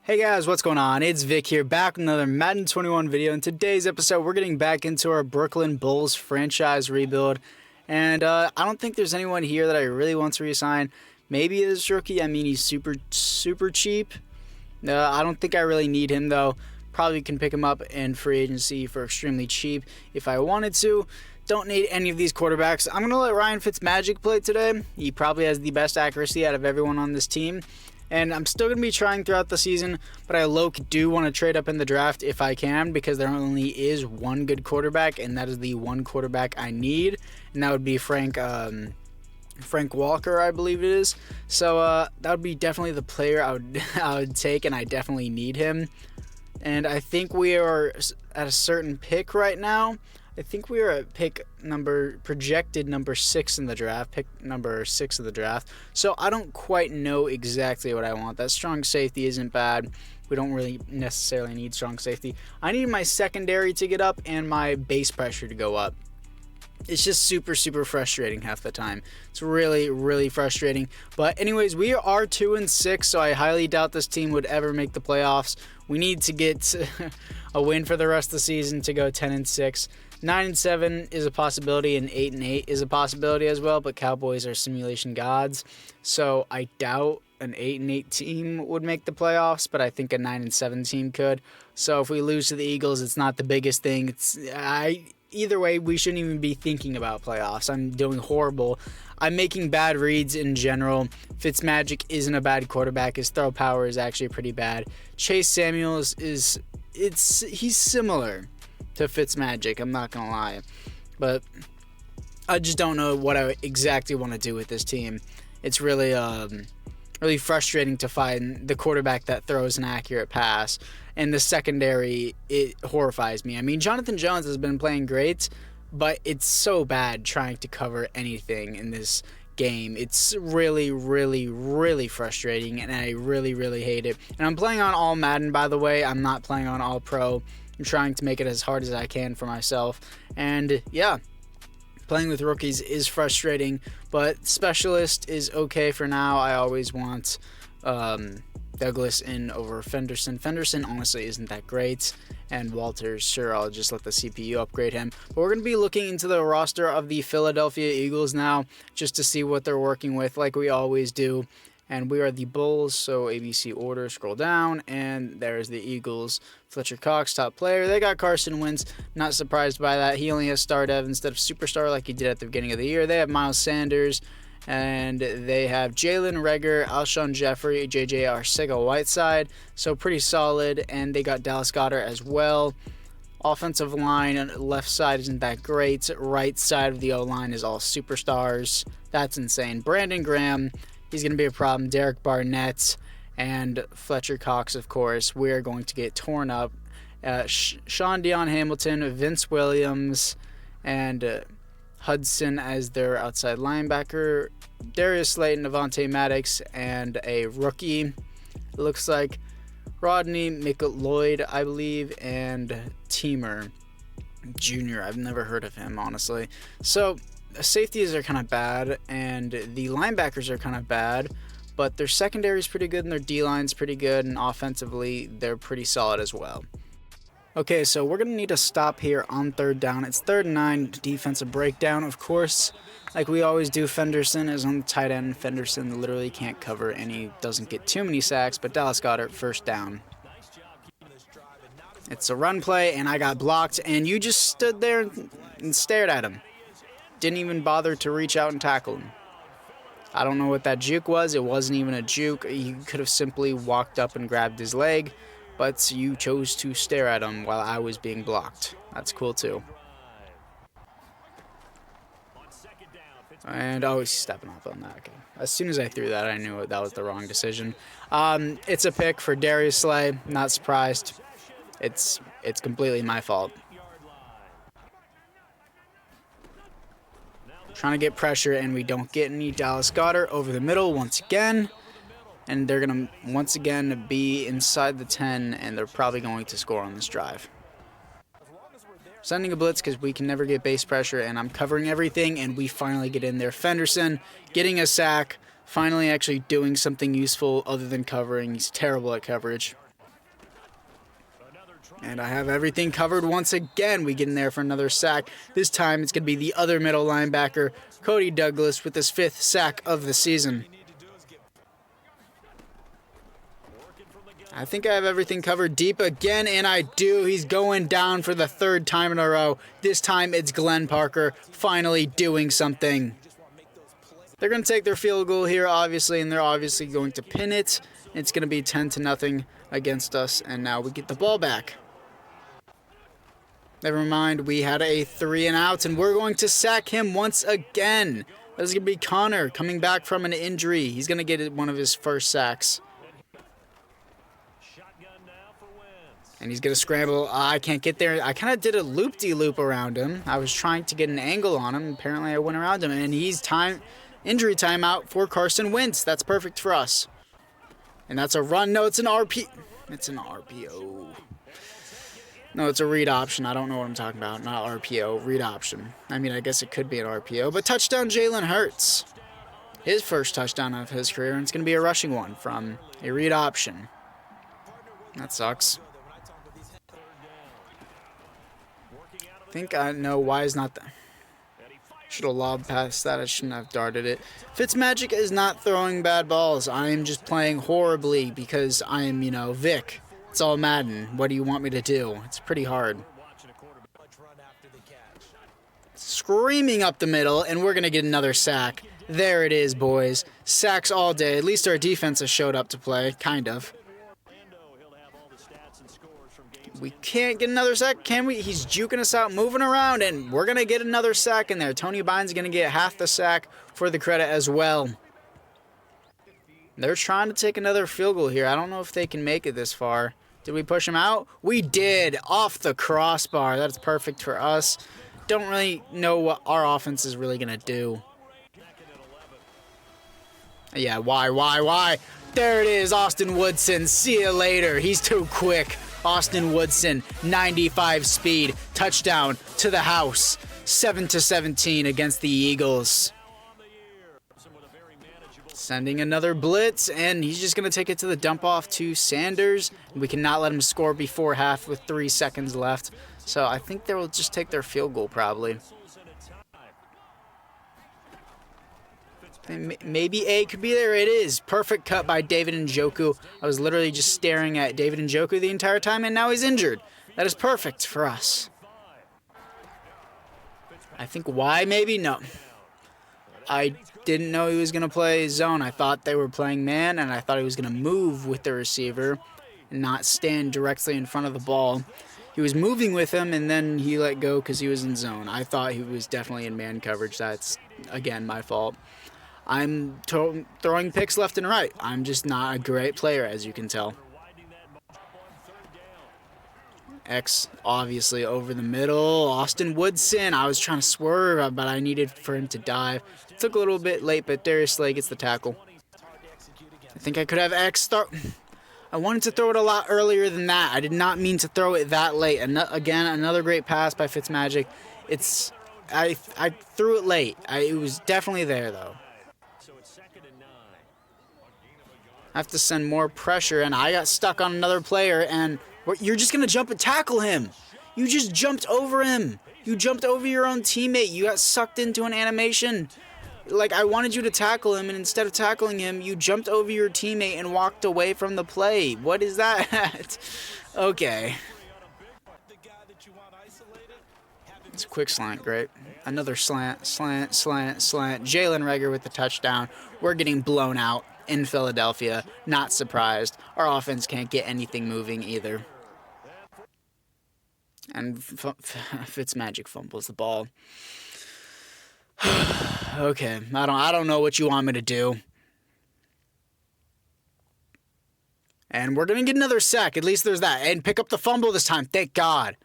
Hey guys, what's going on? It's Vic here, back with another Madden 21 video. In today's episode, we're getting back into our Brooklyn Bulls franchise rebuild. And I don't think there's anyone here that I really want to reassign. Maybe this rookie. I mean, he's super cheap. I don't think I really need him, though. Probably can pick him up in free agency for extremely cheap if I wanted to. Don't need any of these quarterbacks. I'm going to let Ryan Fitzmagic play today. He probably has the best accuracy out of everyone on this team. And I'm still going to be trying throughout the season, but I do want to trade up in the draft if I can, because there only is one good quarterback, and that is the one quarterback I need, and that would be Frank Walker, I believe it is. So that would be definitely the player I would take, and I definitely need him. And I think we are at a certain pick right now. I think we are at projected number 6 in the draft, pick number 6 of the draft. So I don't quite know exactly what I want. That strong safety isn't bad. We don't really necessarily need strong safety. I need my secondary to get up and my base pressure to go up. It's just super frustrating half the time. It's really frustrating. But anyways, we are 2-6, so I highly doubt this team would ever make the playoffs. We need to get a win for the rest of the season to go 10-6. 9-7 is a possibility, and 8-8 is a possibility as well, but Cowboys are simulation gods, so I doubt an 8-8 team would make the playoffs, but I think a 9-7 team could. So if we lose to the Eagles, it's not the biggest thing. Either way, we shouldn't even be thinking about playoffs. I'm doing horrible. I'm making bad reads in general. Fitzmagic isn't a bad quarterback. His throw power is actually pretty bad. Chase Samuels he's similar to Fitzmagic, I'm not gonna lie, but I just don't know what I exactly want to do with this team. It's really frustrating to find the quarterback that throws an accurate pass, and the secondary, it horrifies me. I mean, Jonathan Jones has been playing great, but it's so bad trying to cover anything in this game. It's really frustrating, and I really hate it. And I'm playing on all Madden, by the way. I'm not playing on all pro. I'm trying to make it as hard as I can for myself. And yeah, playing with rookies is frustrating, but specialist is okay for now. I always want Douglas in over Fenderson. Fenderson honestly isn't that great. And Walters, sure, I'll just let the CPU upgrade him. But we're going to be looking into the roster of the Philadelphia Eagles now, just to see what they're working with, like we always do. And we are the Bulls, so ABC order, scroll down, and there's the Eagles. Fletcher Cox, top player. They got Carson Wentz. Not surprised by that. He only has star dev instead of superstar like he did at the beginning of the year. They have Miles Sanders, and they have Jalen Reagor, Alshon Jeffrey, JJ Arcega-Whiteside. So pretty solid, and they got Dallas Goedert as well. Offensive line, left side isn't that great. Right side of the O-line is all superstars. That's insane. Brandon Graham, he's going to be a problem. Derek Barnett and Fletcher Cox, of course. We are going to get torn up. Sean Dion Hamilton, Vince Williams, and Hudson as their outside linebacker. Darius Slayton, Avonte Maddox, and a rookie. It looks like Rodney McLeod, I believe, and Teamer Jr. I've never heard of him, honestly. So safeties are kind of bad, and the linebackers are kind of bad, but their secondary is pretty good, and their D-line's pretty good, and offensively, they're pretty solid as well. Okay, so we're going to need a stop here on third down. It's 3rd and 9, defensive breakdown, of course. Like we always do, Fenderson is on the tight end. Fenderson literally can't cover, and he doesn't get too many sacks, but Dallas Goedert, first down. It's a run play, and I got blocked, and you just stood there and stared at him. Didn't even bother to reach out and tackle him. I don't know what that juke was. It wasn't even a juke. He could have simply walked up and grabbed his leg, but you chose to stare at him while I was being blocked. That's cool too. And he's stepping off on that. Okay. As soon as I threw that, I knew that was the wrong decision. It's a pick for Darius Slay. Not surprised. It's completely my fault. Trying to get pressure, and we don't get any. Dallas Goedert over the middle once again. And they're going to, once again, be inside the 10, and they're probably going to score on this drive. Sending a blitz because we can never get base pressure, and I'm covering everything, and we finally get in there. Fenderson getting a sack, finally actually doing something useful other than covering. He's terrible at coverage. And I have everything covered once again. We get in there for another sack. This time it's going to be the other middle linebacker, Cody Douglas, with his 5th sack of the season. I think I have everything covered deep again, and I do. He's going down for the 3rd time in a row. This time it's Glenn Parker finally doing something. They're going to take their field goal here, obviously, and they're obviously going to pin it. It's going to be 10-0 against us, and now we get the ball back. Never mind, we had a 3-and-out, and we're going to sack him once again. That is going to be Connor coming back from an injury. He's going to get one of his first sacks. And he's going to scramble. I can't get there. I kind of did a loop-de-loop around him. I was trying to get an angle on him. Apparently, I went around him. And he's injury timeout for Carson Wentz. That's perfect for us. And that's a run. No, it's an RP. It's an RPO. No, it's a read option. I don't know what I'm talking about. Not RPO. Read option. I mean, I guess it could be an RPO. But touchdown Jalen Hurts. His first touchdown of his career. And it's going to be a rushing one from a read option. That sucks. I think I know why is not that. Should have lobbed past that. I shouldn't have darted it. Fitzmagic is not throwing bad balls. I am just playing horribly because I am, Vic. It's all Madden. What do you want me to do? It's pretty hard. Screaming up the middle, and we're going to get another sack. There it is, boys. Sacks all day. At least our defense has showed up to play, kind of. We can't get another sack, can we? He's juking us out, moving around, and we're going to get another sack in there. Tony Bynes going to get half the sack for the credit as well. They're trying to take another field goal here. I don't know if they can make it this far. Did we push him out? We did, off the crossbar. That's perfect for us. Don't really know what our offense is really going to do. Yeah, why? There it is, Austin Woodson. See you later. He's too quick. Austin Woodson, 95 speed, touchdown to the house, 7-17 against the Eagles. Sending another blitz, and he's just going to take it to the dump off to Sanders. We cannot let him score before half with 3 seconds left, so I think they will just take their field goal probably. Maybe A could be there. It is. Perfect cut by David Njoku. I was literally just staring at David Njoku the entire time, and now he's injured. That is perfect for us. I think Y maybe? No. I didn't know he was going to play zone. I thought they were playing man, and I thought he was going to move with the receiver and not stand directly in front of the ball. He was moving with him, and then he let go because he was in zone. I thought he was definitely in man coverage. That's, again, my fault. I'm throwing picks left and right. I'm just not a great player, as you can tell. X, obviously, over the middle. Austin Woodson. I was trying to swerve, but I needed for him to dive. It took a little bit late, but Darius Slay gets the tackle. I think I could have X start. I wanted to throw it a lot earlier than that. I did not mean to throw it that late. Again, another great pass by Fitzmagic. I threw it late. It was definitely there, though. I have to send more pressure, and I got stuck on another player, and you're just going to jump and tackle him. You just jumped over him. You jumped over your own teammate. You got sucked into an animation. Like, I wanted you to tackle him, and instead of tackling him, you jumped over your teammate and walked away from the play. What is that? Okay. It's a quick slant, great. Another slant. Jalen Reagor with the touchdown. We're getting blown out in Philadelphia. Not surprised. Our offense can't get anything moving either. And Fitzmagic fumbles the ball. Okay, I don't know what you want me to do. And we're going to get another sack. At least there's that. And pick up the fumble this time. Thank God.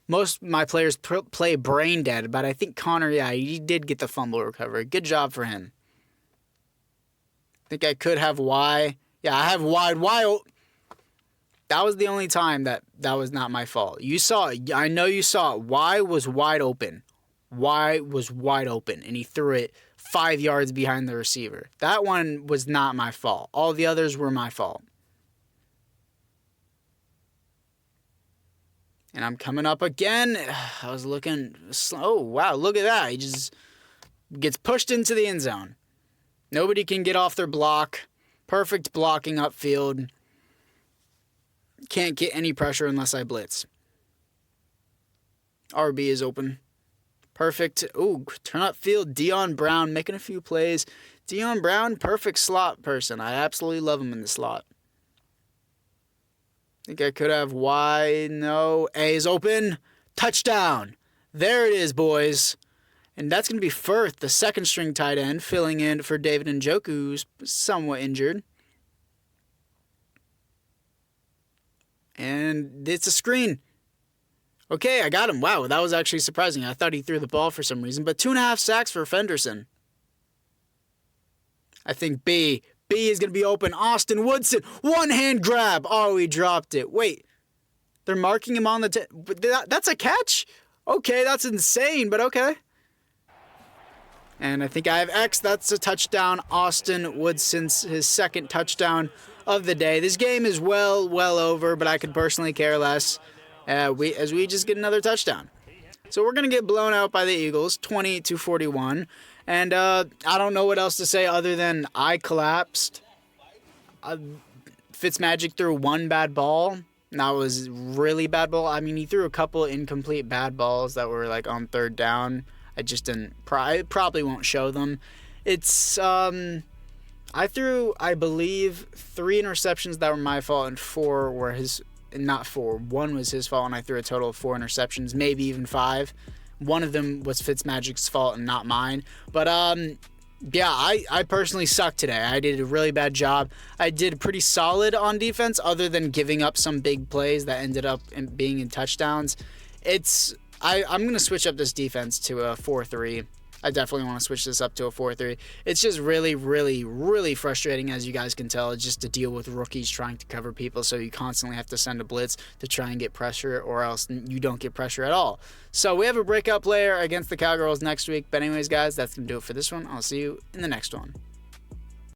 Most of my players play brain dead, but I think Connor, yeah, he did get the fumble recovery. Good job for him. I think I could have Y. Yeah, I have Y. That was the only time that was not my fault. You saw it. I know you saw it. Y was wide open. Y was wide open, and he threw it 5 yards behind the receiver. That one was not my fault. All the others were my fault. And I'm coming up again. I was looking slow. Oh, wow, look at that. He just gets pushed into the end zone. Nobody can get off their block. Perfect blocking upfield. Can't get any pressure unless I blitz. RB is open. Perfect. Ooh, turn upfield. Dion Brown making a few plays. Dion Brown, perfect slot person. I absolutely love him in the slot. Think I could have Y. No. A is open. Touchdown. There it is, boys. And that's going to be Firth, the second string tight end, filling in for David Njoku, who's somewhat injured. And it's a screen. Okay, I got him. Wow, that was actually surprising. I thought he threw the ball for some reason. But 2.5 sacks for Fenderson. I think B. B is going to be open. Austin Woodson. One-hand grab. Oh, he dropped it. Wait. They're marking him on the... That's a catch? Okay, that's insane, but okay. And I think I have X. That's a touchdown. Austin Woodson's his second touchdown of the day. This game is well over, but I could personally care less as we just get another touchdown. So we're going to get blown out by the Eagles, 20-41. And I don't know what else to say other than I collapsed. Fitzmagic threw one bad ball. That was really bad ball. I mean, he threw a couple incomplete bad balls that were like on third down. I just didn't. I probably won't show them. It's I threw, I believe, 3 interceptions that were my fault and 4 were his. Not 4. 1 was his fault, and I threw a total of 4 interceptions, maybe even 5. One of them was Fitzmagic's fault and not mine. But yeah, I personally sucked today. I did a really bad job. I did pretty solid on defense, other than giving up some big plays that ended up being in touchdowns. I'm going to switch up this defense to a 4-3. I definitely want to switch this up to a 4-3. It's just really frustrating, as you guys can tell, just to deal with rookies trying to cover people, so you constantly have to send a blitz to try and get pressure, or else you don't get pressure at all. So we have a breakout player against the Cowgirls next week. But anyways, guys, that's going to do it for this one. I'll see you in the next one.